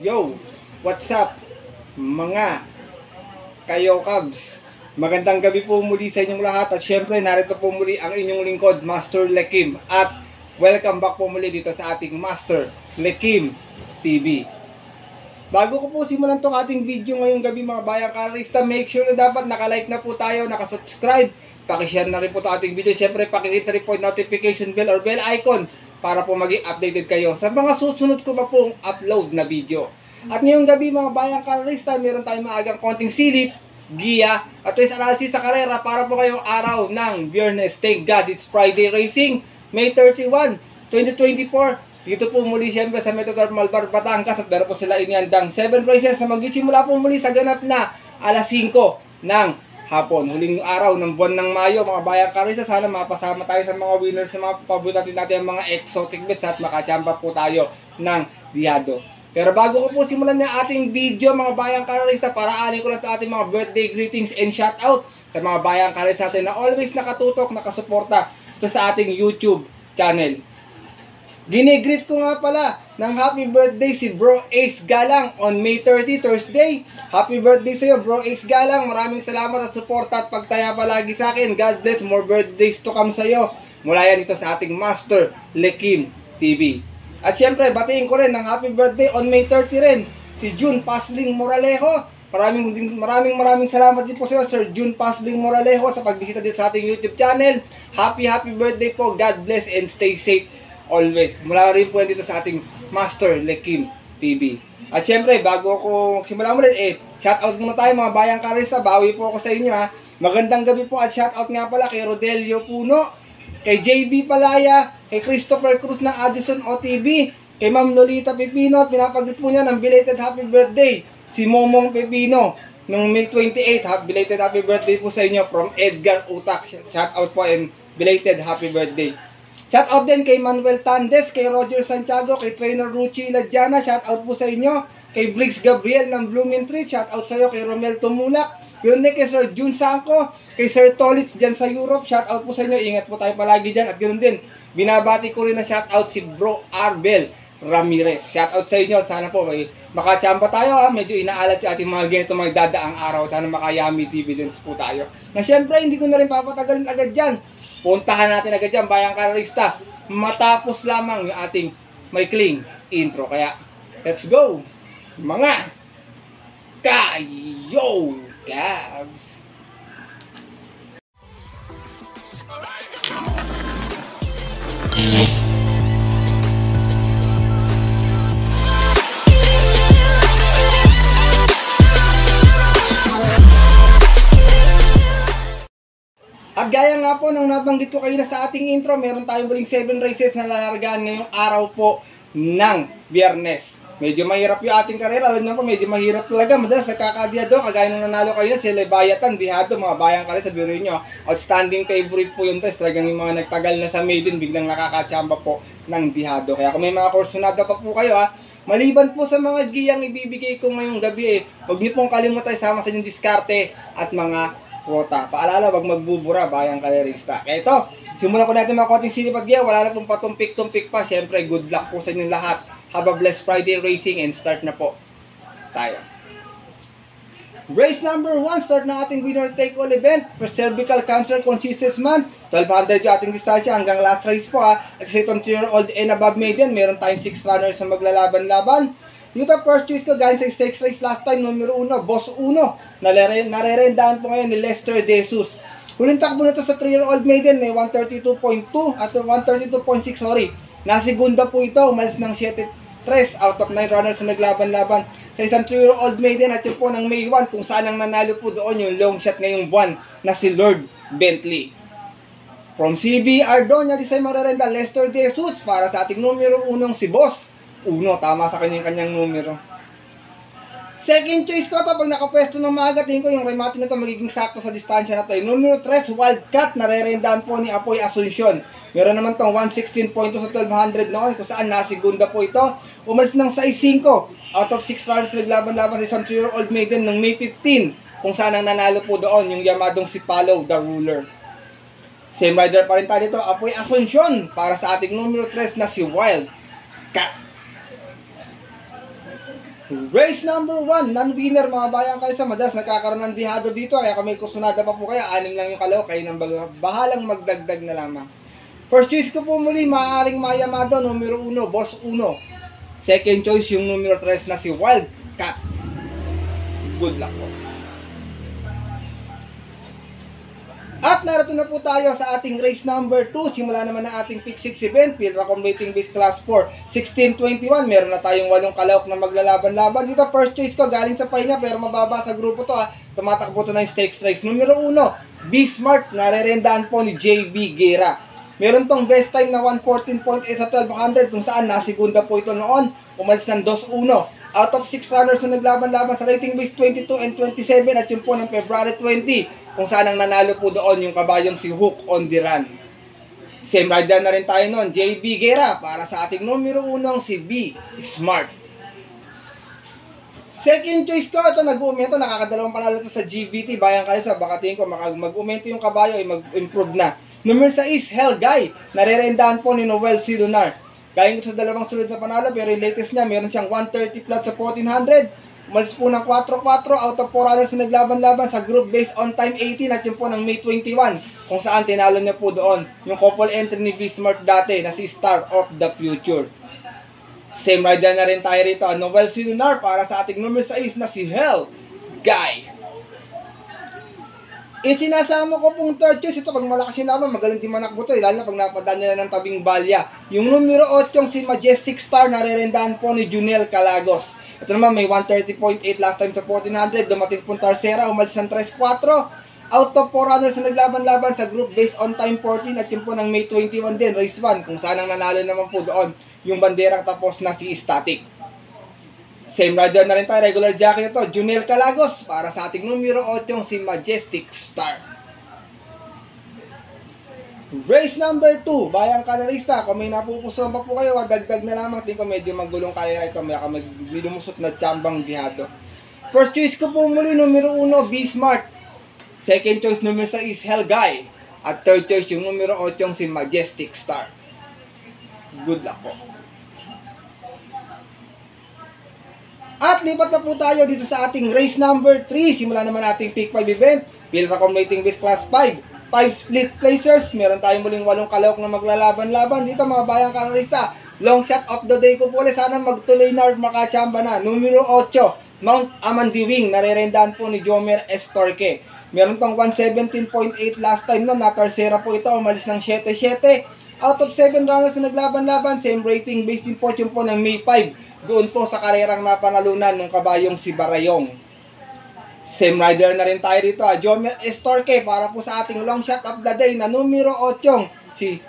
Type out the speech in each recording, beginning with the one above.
Yo, what's up mga kayo Cubs? Magandang gabi po muli sa inyong lahat at syempre narito po muli ang inyong lingkod, Master Lekim, at welcome back po muli dito sa ating Master Lekim TV. Bago ko po simulan tong ating video ngayong gabi mga bayang karista, make sure na dapat nakalike na po tayo, nakasubscribe, pakishare na rin po itong ating video. Syempre pakihit na rin po yung notification bell or bell icon para po maging updated kayo sa mga susunod ko pa pong upload na video. At ngayong gabi mga bayang karista, meron tayong maagang konting silip, giya, at twist analysis sa karera para po kayong araw ng Biyernes. Thank God it's Friday Racing, May 31, 2024. Dito po muli siyempre sa Metro Normal Bar, Batangas, at meron po sila iniandang 7 races na magsisimula po muli sa ganap na alas 5 ng hapon. Huling araw ng buwan ng Mayo, mga bayang karisa. Sana mapasama tayo sa mga winners na mga paborito natin ang mga exotic bets at makachamba po tayo ng diyado. Pero bago ko po simulan yung ating video mga bayang karisa, paraanin ko lang ito ating mga birthday greetings and shoutout sa mga bayang karisa natin na always nakatutok, nakasuporta ito sa ating YouTube channel. Ginigreet ko nga pala ng happy birthday si Bro Ace Galang on May 30, Thursday. Happy birthday sa iyo Bro Ace Galang. Maraming salamat at suporta at pagtaya palagi sa akin. God bless, more birthdays to come sa iyo. Mula yan ito sa ating Master Lekim TV. At syempre, batiin ko rin ng happy birthday on May 30 rin si June Pasling Moralejo. Maraming salamat din po sa iyo Sir June Pasling Moralejo sa pagbisita din sa ating YouTube channel. Happy birthday po. God bless and stay safe always. Mula rin po dito sa ating Master Lekim TV. At syempre, bago ako magsimula ulit, shoutout muna tayo mga bayang karista. Bawi po ako sa inyo ha. Magandang gabi po at shoutout nga pala kay Rodelio Puno, kay JB Palaya, kay Christopher Cruz ng Addison OTV, kay Ma'am Lolita Pepino, at pinapagit po niya ng belated happy birthday si Momong Pepino nung May 28. Belated happy birthday po sa inyo from Edgar Utak. Shoutout po and belated happy birthday. Shoutout din kay Manuel Tandes, kay Roger Santiago, kay Trainer Ruchi Ladjana. Shoutout po sa inyo. Kay Briggs Gabriel ng Blooming Tree. Shoutout sa iyo. Kay Romel Tumulak. Yun din kay Sir Jun Sanko. Kay Sir Tolitz dyan sa Europe. Shoutout po sa inyo. Ingat po tayo palagi dyan. At ganoon din, binabati ko rin na shoutout si Bro Arbel Ramirez. Shoutout sa inyo. Sana po may makachamba tayo ha. Medyo inaalat yung ating mga ganito mga dadaang araw. Sana makayami dividends po tayo. Na syempre, hindi ko na rin papatagalin agad dyan. Puntahan natin agad dyan, bayang karista. Matapos lamang yung ating maikling intro. Kaya, let's go! Mga kayo Cubs! At gaya nga po nang nabanggit ko kayo na sa ating intro, meron tayong muling 7 races na lalargaan ngayong araw po ng Biyernes. Medyo mahirap yung ating karera. Alam niyo po, medyo mahirap talaga. Madalas nagkakadiyado, kagaya nung nanalo kayo na si Leviathan, Dihado, mga bayang karera. Sabihin nyo, outstanding favorite po yung test. Talagang yung mga nagtagal na sa maiden, biglang nakakachamba po ng Dihado. Kaya kung may mga kursunada pa po kayo maliban po sa mga giyang ibibigay ko ngayong gabi huwag niyo pong kalimutan isama sa inyong diskarte at mga quota. Paalala, wag magbubura, bayang kalerista. Kaya ito, simulan ko natin mga konting silip at giya. Wala na pong patumpik-tumpik pa. Siyempre, good luck po sa inyong lahat. Have a blessed Friday Racing and start na po tayo. Race number 1, start na ating winner take all event for cervical cancer consistent month. 1200 yung ating distansya hanggang last race po At sa 20-year-old and above maiden, meron tayong 6 runners na maglalaban-laban. Dito first choice ko galing sa stakes race last time, numero 1, Boss 1. Narerendahan po ngayon ni Lester De Jesus. Huling takbo na ito sa 3-year-old maiden, may 132.2 at 132.6, sorry. Nasigunda po ito, umalis ng 7-3 out of 9 runners na naglaban-laban sa isang 3-year-old maiden at yun po ng May 1 kung saan ang nanalo po doon yung long shot ngayong buwan na si Lord Bentley. From CB Ardonia, di sa marerenda Lester De Jesus para sa ating numero 1 si Boss 1, tama sa kanyang numero. Second choice ko ito, pag nakapwesto ng maaga, tingin ko yung remate na ito magiging sakto sa distansya na ito. Yung numero 3, Wildcat, narerendahan po ni Apoy Asuncion. Meron naman itong 116.2 sa 1200 noon, kung saan nasigunda po ito. Umalis ng size 5, out of 6 runners naglaban-laban sa isang 2-year-old maiden ng May 15, kung saan ang nanalo po doon, yung yamadong si Palo, the Ruler. Same rider pa rin tayo dito, Apoy Asuncion, para sa ating numero 3 na si Wildcat. Race number 1, non-winner mga bayan kayo sa madalas nagkakaroon ng dihado dito. Kaya kami kusunada pa po kaya, 6 lang yung kalao. Kayo nang bahalang magdagdag na lamang. First choice ko po muli, maaaring Mayamado, numero 1, Boss 1. Second choice yung numero 3 na si Wildcat. Good luck po. At narito na po tayo sa ating race number 2. Simula naman ang ating pick 6 event. Pilracom Waiting Base Class 4, 1621. Meron na tayong 8 kalawak na maglalaban-laban. Dito first choice ko, galing sa pahinga pero mababa sa grupo to ha. Tumatakbo to ng stakes race. Numero 1, B-Smart. Narerendaan po ni JB Guerra. Meron tong best time na 114.8 sa 1200 kung saan nasigunda po ito noon. Umalis ng 2-1. Out of 6 runners na naglaban-laban sa rating base 22 and 27 at yun po ng February 20 kung saan ang nanalo po doon yung kabayong si Hook on the Run. Same rider na rin tayo noon, JB Guerra para sa ating numero 1 si B Smart. Second choice ko, ito nag-uumento, nakakadalawang panalo to sa GBT, bayan kayo sa baka tingin ko mag-umento yung kabayo ay mag-improve na. Numero 6, Hell Guy, narerendaan po ni Noel C. Lunar. Galing ko sa dalawang sunod na panalo pero yung latest niya, meron siyang 130 flat sa 1400. Umalis po ng 4-4 out of 4 runners na naglaban-laban sa group based on time 18 at yun po ng May 21 kung saan tinalo niya po doon yung couple entry ni B-Smart dati na si Star of the Future. Same rider na rin tayo rito, Noel C. Lunar para sa ating number 6 na si Hell Guy. Isinasama ko pong third choice. Ito pag malakas yung laban, magaling din manakbo to lalo na pag napadaan nila ng tabing balya. Yung numero 8 si Majestic Star, narerendaan po ni Junel Calagos. Ito naman may 130.8 last time sa 1400. Dumating pong Tarsera, umalis ng 3-4. Out of 4 runners na naglaban-laban sa group based on time 14 at yun po ng May 21 din, race 1. Kung saan ang nanalo naman po doon yung banderang tapos na si Static. Same rider na rin tayo, regular jockey ito, Junel Calagos para sa ating numero 8 si Majestic Star. Race number 2, bayang kalarista. Kung may napupusuan pa po kayo, dagdag na lamang. Tingin ko medyo magulong kalera ito. May lumusot na tsambang dihado. First choice ko po muli, numero 1, B-Smart. Second choice, numero 6, Hell Guy. At third choice, yung numero 8, si Majestic Star. Good luck po. At lipat na po tayo dito sa ating race number 3. Simula naman ating pick 5 event. Pilracom Waiting Base Class 5. 5 split placers. Meron tayong muling 8 kalawak na maglalaban-laban. Dito mga bayang kanalista, long shot of the day ko po ulit. Sana magtuloy na makachamba na. Numero 8, Mount Amandiwing. Narerendaan po ni Jomer Estorque. Meron tong 117.8 last time no. Natarsera po ito. Umalis ng 7-7. Out of 7 runners na naglaban-laban. Same rating based in fortune po ng May 5. Doon po sa karerang napanalunan ng kabayong si Barayong. Same rider na rin tayo dito, Jomer Estorque para po sa ating long shot of the day na numero 8 si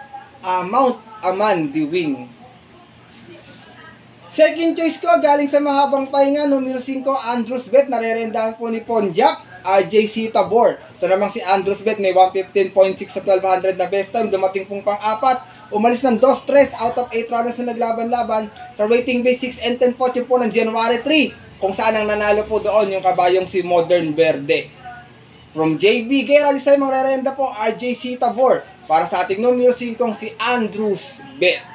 Mount Amandiwing. Second choice ko galing sa mahabang pahinga, numero 5 Andrews Bet, narerendaan po ni Ponjak RJC Tabor. Ito namang si Andrews Bet may 115.6 sa 1200 na best time, dumating pong pang-4. Umalis ng 2-3 out of 8 runners na naglaban-laban sa rating base 6 and 10 po po ng January 3 kung saan ang nanalo po doon yung kabayong si Modern Verde. From JB Guerra, this time magrerenda po RJC Tabor para sa ating numero 5 si Andrews Bet.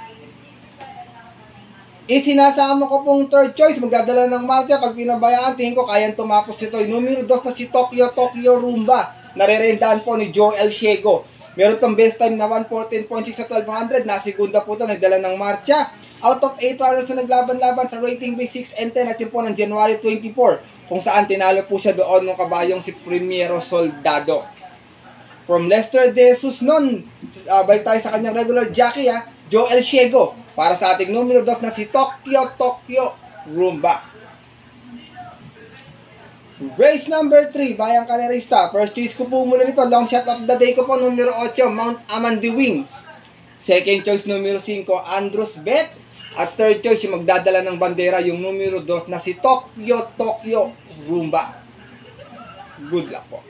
Isinasama ko pong third choice, magdadala ng marcha. Pag pinabayaan, tingin ko kayang tumapos ito. Yung numero 2 na si Tokyo Rumba, narerendaan po ni Joel Shiego. Meron tong best time na 114.6 sa 1200. Nasigunda po ito, nagdala ng marcha. Out of 8 runners na naglaban-laban sa rating base 6 and 10 at yun po ng January 24 kung saan tinalo po siya doon ng kabayong si Primero Soldado. From Lester De Jesus nun, balik tayo sa kanyang regular jockey Joel Shiego para sa ating numero 2 na si Tokyo Rumba. Race number 3, bayang kalerista. First choice ko po muna nito, long shot of the day ko po, numero 8, Mount Amandiwing. Second choice, numero 5, Andrews Bet. At third choice, yung magdadala ng bandera, yung numero 2 na si Tokyo Rumba. Good luck po.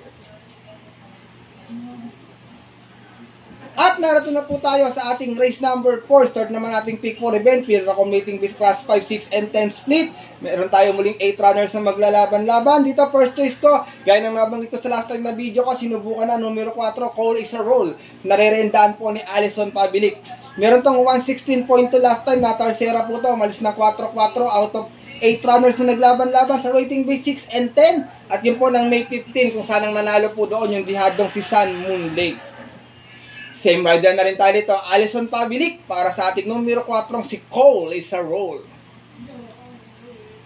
At narito na po tayo sa ating race number 4. Start naman ating pick 4 event. Pilracom Waiting Base Class 5, 6, and 10 split. Meron tayo muling 8 runners na maglalaban-laban. Dito first choice ko, gaya ng nabanggit ko sa last time na video ko, sinubukan na numero 4, Cole is a Roll. Narerendaan po ni Alison Pabilik. Meron tong 116.2 last time, na Tarsera po ito, umalis na 4-4 out of 8 runners na naglaban-laban sa rating base 6 and 10. At yun po ng May 15 kung saan ang nanalo po doon yung dihadong si Sun Moon Lake. Same rider na rin tayo dito, Alison Pabilik para sa ating numero 4 si Cole is a roll.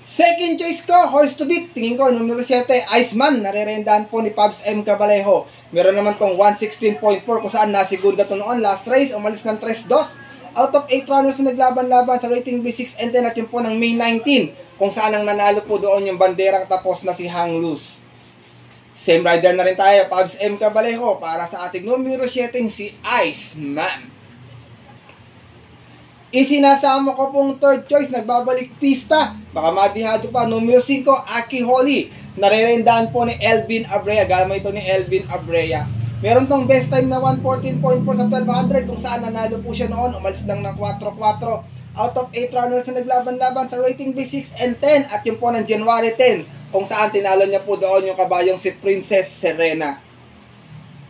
Second choice ko, horse to beat, tingin ko numero 7, Iceman, nare-rendahan po ni Pabs M. Cabalejo. Meron naman tong 116.4 kung saan nasigunda to noon last race, umalis ng 3-2. Out of 8 runners na naglaban-laban sa rating B6 and 10 at yun po ng May 19 kung saan ang nanalo po doon yung banderang tapos na si Hang Luz. Same rider na rin tayo, Pabs M. Cabalejo para sa ating numero 7 si Iceman. Isinasama ko pong third choice, nagbabalik pista. Baka madihado pa, numero 5, Aki Holly. Nare-rendahan po ni Elvin Abrea. Gamay ito ni Elvin Abrea. Meron tong best time na 114.4 sa 1200 kung saan nanalo po siya noon. Umalis lang ng 4-4. Out of 8 runners na naglaban-laban sa rating B6 and 10. At yun po ng January 10 kung saan tinalo niya po doon yung kabayong si Princess Serena.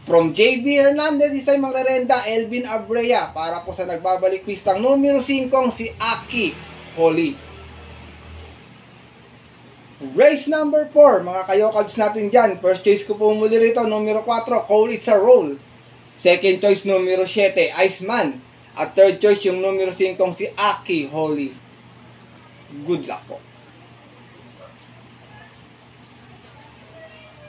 From JB Hernandez, isa yung magrerenda, Elvin Abrea para po sa nagbabalik pistang numero 5 si Aki Holly. Race number 4, mga kayokads natin dyan. First choice ko po muli rito, numero 4, Cole is a roll. Second choice, numero 7, Iceman. At third choice, yung numero 5 si Aki Holly. Good luck po.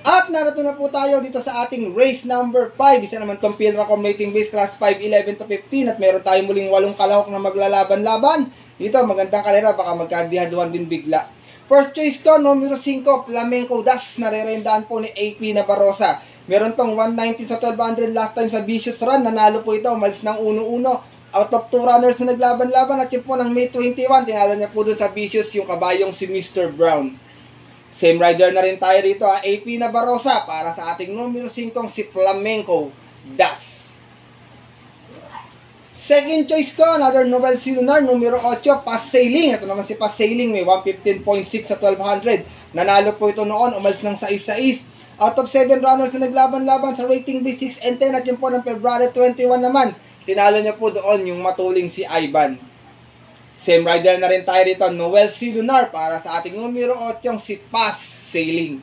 At narito na po tayo dito sa ating race number 5. Isa naman itong field accommodating base class 5, 11 to 15. At meron tayong muling 8 kalahok na maglalaban-laban. Dito, magandang kalera, baka magkadihaduan din bigla. First choice ko, numero 5, Flamenco Das. Nare-rendahan po ni AP Navarroza. Meron tong 119 sa 1200 last time sa Vicious Run. Nanalo po ito, umalis ng 1-1. Out of 2 runners na naglaban-laban. At yun po ng May 21, tinalo niya po doon sa Vicious yung kabayong si Mr. Brown. Same rider na rin tayo rito, AP Navarroza para sa ating numero 5 si Flamenco Das. Second choice ko, another Novel Silunar, numero 8, Pass Sailing. Ito naman si Pass Sailing, may 115.6 sa 1200. Nanalo po ito noon, umalis ng 6-6. Out of 7 runners na naglaban-laban sa rating B6 and 10 at yun po ng February 21 naman. Tinalo niya po doon yung matuling si Ivan. Same rider na rin tayo rito, Noel C. Lunar para sa ating numero 8 si Pass Sailing.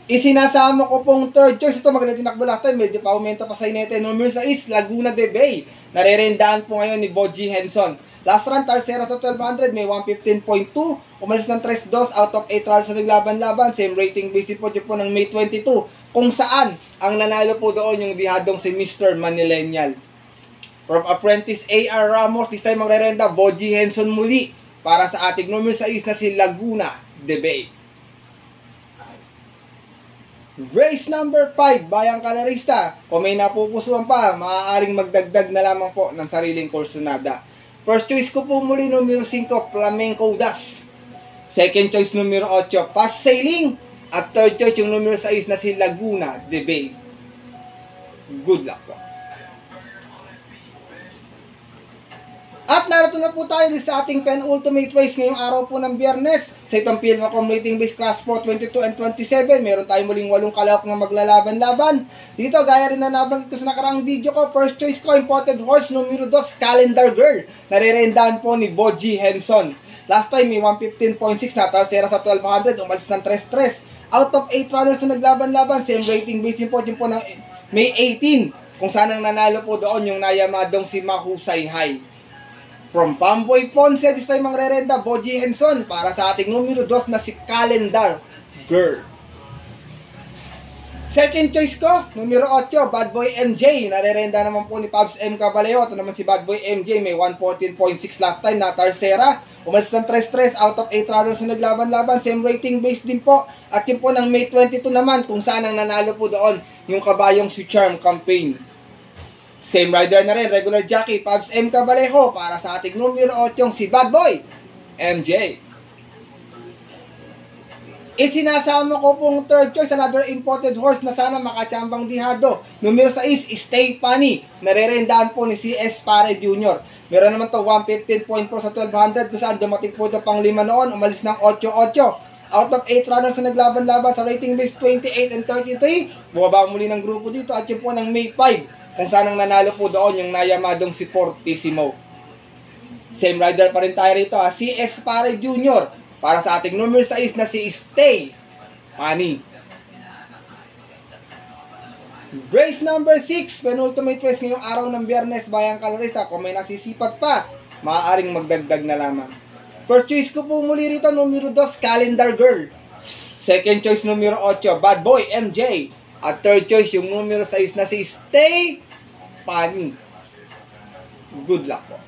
Isinasama ko pong third choice. Ito maganda tinakbo last time, medyo pa-aumento pa sa inete. Numero 6, Laguna de Bay. Nare-rendahan po ngayon ni Boji Henson. Last run, Tarsera sa 1200, may 115.2. Umalis ng 3-2, out of 8 runs na naglaban-laban. Same rating base po po ng May 22. Kung saan, ang nanalo po doon yung dihadong si Mr. Manillennial. From Apprentice A.R. Ramos, this time magrerenda, Boji Henson muli para sa ating numero 6 na si Laguna de Bay. Race number 5, Bayang Kalarista. Kung may napupusuan pa, maaaring magdagdag na lamang po ng sariling kursunada. First choice ko po muli, numero 5, Flamenco Das. Second choice, numero 8, Pass Sailing. At third choice, yung numero 6 na si Laguna de Bay. Good luck po. At narito na po tayo sa ating penultimate race ngayong araw po ng Biyernes. Sa itong field na accommodating base class 4, 22 and 27, meron tayong muling 8 kalahok na maglalaban-laban. Dito, gaya rin na nabanggit ko sa nakaraang video ko, first choice ko, imported horse, numero 2, Calendar Girl. Nare-rendahan po ni Boji Henson. Last time, may 115.6 na Tarsera sa 1200, umalis ng 3-3. Out of 8 runners na naglaban-laban, same rating base po ng May 18. Kung saan ang nanalo po doon yung nayamadong si Mahusay High. From Pamboy Ponce, this time ang re-renda, Boji Henson para sa ating numero 2 na si Calendar Girl. Second choice ko, numero 8, Bad Boy MJ. Nare-renda naman po ni Pabs M. Cabalejo. Ito naman si Bad Boy MJ, may 114.6 last time na Tarsera. Umalis ng 3-3, out of 8 runners na naglaban-laban. Same rating base din po. At yun po ng May 22 naman, kung saan ang nanalo po doon yung kabayong si Charm Campaign. Same rider na rin, regular jockey, Pabs M. Cabalejo para sa ating numero 8 si Bad Boy MJ. Isinasama ko pong third choice, another imported horse na sana makachambang dihado. Numero 6, Stay Funny. Nare-rendahan po ni CS Pare Jr. Meron naman to 115.4 sa 1200 kung saan dumating po ito pang 5 noon, umalis ng 8-8. Out of 8 runners na naglaban-laban sa rating base 28 and 33. Bumaba muli ng grupo dito at yun po ng May 5. Kung saan ang nanalo po doon yung nayamadong si Fortissimo. Same rider pa rin tayo rito ha. Si Espare Jr. Para sa ating numero 6 na si Stay Pani. Race number 6, penultimate race ngayong araw ng Biyernes, Bayang Kalarista. Kung may nasisipat pa, maaaring magdagdag na lamang. First choice ko po muli rito, numero 2, Calendar Girl. Second choice, numero 8, Bad Boy MJ. At third choice, yung numero 6 na si Stay Pani. Good luck po.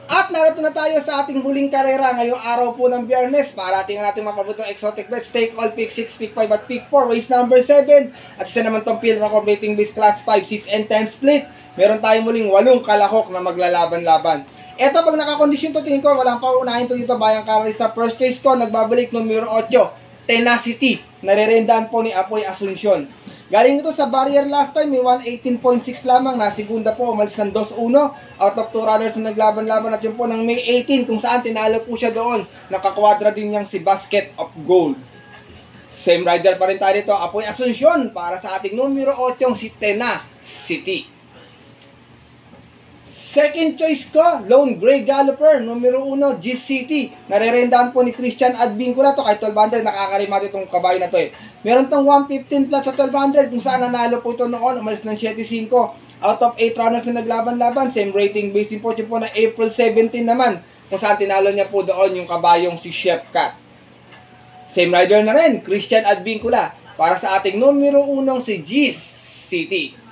At narito na tayo sa ating huling karera ngayong araw po ng Biyernes para tingnan natin mga paboritong exotic bets, take all, pick 6, pick 5 at pick 4, race number 7. At isa naman tong field na competing base class 5, 6 and 10 split. Meron tayong muling 8 kalahok na maglalaban-laban. Eto pag nakakondisyon to, tingin ko walang paunahin to dito, Bayang Kalarista. First choice ko, nagbabalik numero 8, Tenacity. Narerendaan po ni Apoy Asuncion. Galing ito sa barrier last time, may 118.6 lamang, na segunda po, umalis ng 2-1, out of 2 runners na naglaban-laban, at yun po ng May 18, kung saan tinalo po siya doon, nakakwadra din niyang si Basket of Gold. Same rider pa rin tayo dito, Apoy Asuncion, para sa ating numero 8, si Tenacity. Second choice ko, Lone Grey Galloper, numero 1, GCT. Narerendaan po ni Christian Advincula to, kahit 1200, nakakarima itong kabayo na to eh. Meron tong 115 plus sa 1200, kung saan nanalo po ito noon, umalis ng 7-5. Out of 8 runners na naglaban-laban, same rating based din po siya po na April 17 naman, kung saan tinalo niya po doon yung kabayong si Chef Cat. Same rider na rin, Christian Advincula, para sa ating numero 1 si GCT.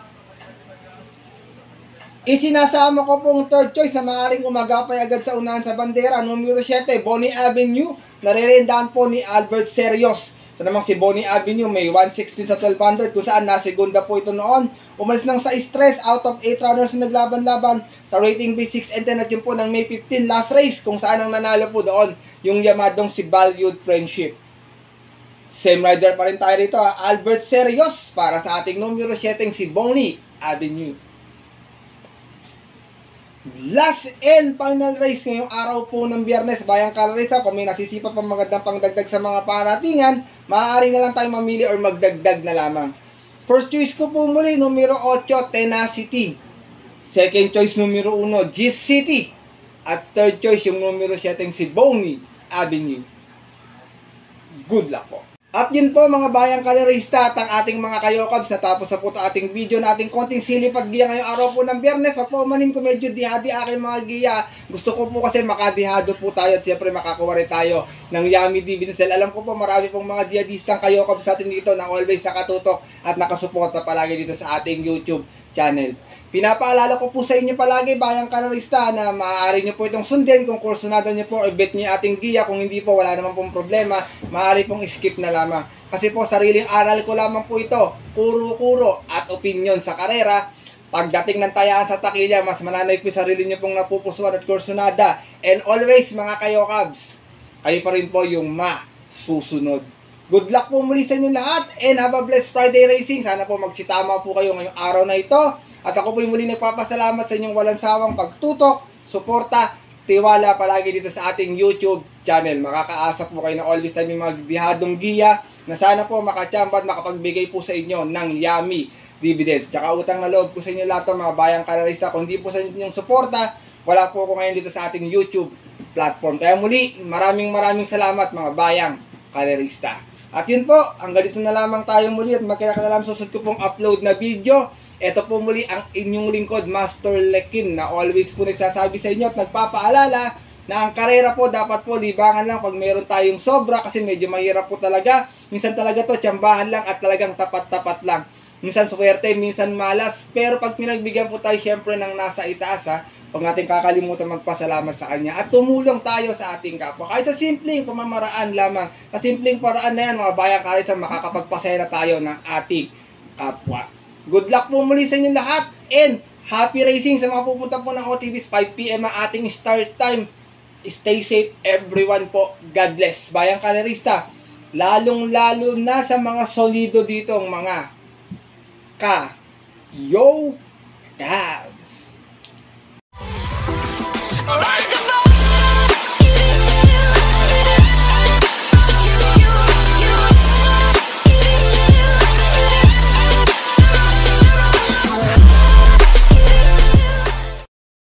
Isinasama ko pong third choice na maaaring umagapay agad sa unahan sa bandera, numero 7, Bonnie Avenue, narerendaan po ni Albert Serios. Ito namang si Bonnie Avenue, may 116 sa 1200, kung saan nasegunda po ito noon. Umalis ng 6-3, out of 8 runners na naglaban-laban, sa rating B6 and 10, at yun po ng May 15 last race, kung saan ang nanalo po doon, yung yamadong si Valued Friendship. Same rider pa rin tayo rito, Albert Serios, para sa ating numero 7, si Bonnie Avenue. Last and final race ngayong araw po ng Biyernes, Bayang Kalarista. Kung may nasisipa pang magandang pangdagdag sa mga paratingan, maaari na lang tayo mamili or magdagdag na lamang. First choice ko po muli, numero 8, Tenacity. Second choice, numero 1, GCT. At third choice, yung numero 7, si Bonnie Avenue. Good luck po. At yun po mga Bayang Kalarista at ang ating mga kayokabs, natapos na po ito ating video na ating konting silip at giya ngayong araw po ng Biyernes. Papumanin ko medyo dihadi aking mga giya. Gusto ko po kasi makadihado po tayo at siyempre makakuha rin tayo ng Yummy Dividend Sale. Alam ko po marami pong mga diyadistang kayokabs sa atin dito na always nakatutok at nakasuporta palagi dito sa ating YouTube channel. Pinapaalala ko po sa inyo palagi, Bayang Kalarista, na maaari nyo po itong sundin kung kursunada nyo po, i-bet nyo ating giya. Kung hindi po, wala naman pong problema, maaari pong skip na lamang. Kasi po, sariling aral ko lamang po ito, kuro-kuro at opinion sa karera. Pagdating ng tayaan sa takilya, mas mananay ko sarili nyo pong napupusuan at kursunada. And always, mga kayokabs, kayo pa rin po yung masusunod. Good luck po muli sa inyo lahat and have a blessed Friday racing. Sana po magsitama po kayo ngayong araw na ito. At ako po muli nagpapasalamat sa inyong walang sawang pagtutok, suporta, tiwala palagi dito sa ating YouTube channel. Makakaasa po kayo na always tayo may mga dihadong giya na sana po makachamba at makapagbigay po sa inyo ng Yummy Dividends. Tsaka utang na loob ko sa inyo lahat mga Bayang Kalarista. Kung di po sa inyong suporta, wala po ako ngayon dito sa ating YouTube platform. Kaya muli, maraming salamat mga Bayang Kalarista. At yun po, hanggang dito na lamang tayo muli at magkita na lang susunod ko pong upload na video. Ito po muli ang inyong lingkod, Master Lekim, na always po nagsasabi sa inyo at nagpapaalala na ang karera po dapat po libangan lang pag meron tayong sobra kasi medyo mahirap po talaga. Minsan talaga to, tsambahan lang at talagang tapat-tapat lang. Minsan swerte, minsan malas. Pero pag pinagbigyan po tayo syempre ng nasa itaas huwag natin kakalimutan magpasalamat sa kanya at tumulong tayo sa ating kapwa. Kahit sa simpleng pamamaraan lamang, sa simpleng paraan na yan mga Bayang Kalarista, makakapagpasaya na tayo ng ating kapwa. Good luck po muli sa inyo lahat and happy racing sa mga pupunta po ng OTVs. 5 PM ang ating start time. Stay safe everyone po. God bless. Bayang Kalarista, lalong-lalo na sa mga solido dito ang mga ka-yo-cabs.